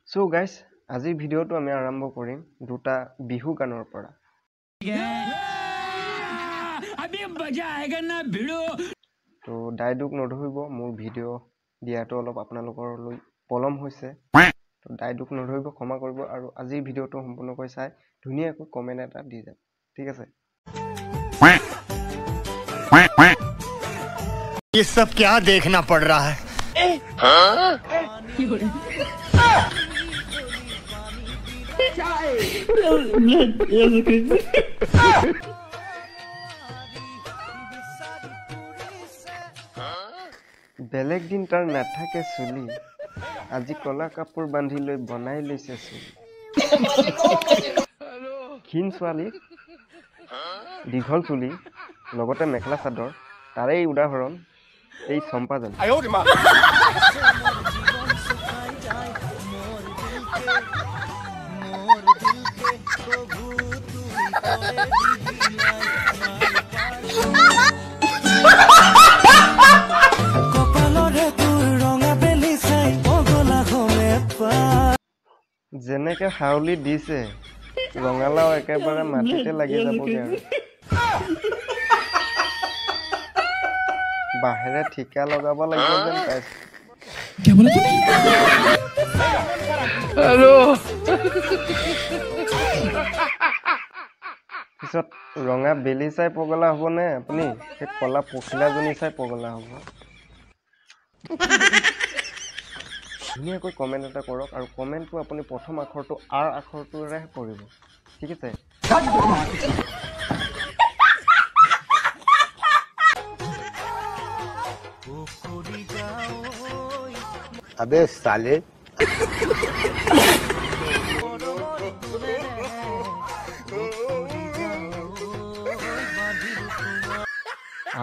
So guys, আজিৰ ভিডিঅ'টো আমি আৰম্ভ কৰিম দুটা বিহু গানৰ পৰা। তো ডাইডুক নধৰিব, মোৰ ভিডিঅ' দিয়াটো অলপ আপোনালোকৰলৈ পলম হৈছে। তো ডাইডুক নধৰিব, ক্ষমা কৰিব আৰু আজিৰ ভিডিঅ'টো সম্পূৰ্ণকৈ চাই ধুনীয়াকৈ কমেণ্ট এটা দি যাব। ঠিক আছে? ये सब क्या देखना पड़ रहा है? বেলেগ দিন তাৰ নাথাকে চুলি, আজি কলা কাপোৰ বান্ধি লৈ বনাই লৈছে চুলি। ক্ষীণ ছোৱালী, দীঘল চুলি, লগতে মেখেলা চাদৰ, তাৰেই উদাহৰণ এই চম্পাজনী। যেনেকে হাউলি দিছে, ৰঙালাও একেবাৰে মাটিতে লাগি যাবগে আৰু। বাহিৰে ঠিকা লগাব লাগিব যেন পাইছো। পিছত ৰঙা বেলি চাই পগলা হ'বনে আপুনি? সেই কলা পখিলাজনী চাই পগলা হ'ব। ধুনীয়াকৈ কমেণ্ট এটা কৰক আৰু কমেণ্টটো আপুনি প্ৰথম আখৰটো আৰ আখৰটোৰে কৰিব। ঠিক আছে? अबे साले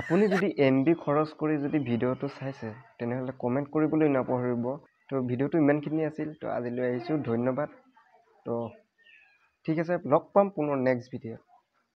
আপুনি যদি MB খৰচ কৰি যদি ভিডিঅ'টো চাইছে তেনেহ'লে কমেণ্ট কৰিবলৈ নাপাহৰিব। তো ভিডিঅ'টো ইমানখিনি আছিল। তো আজিলৈ আহিছোঁ, ধন্যবাদ। তো ঠিক আছে, লগ পাম পুনৰ নেক্সট ভিডিঅ'ত।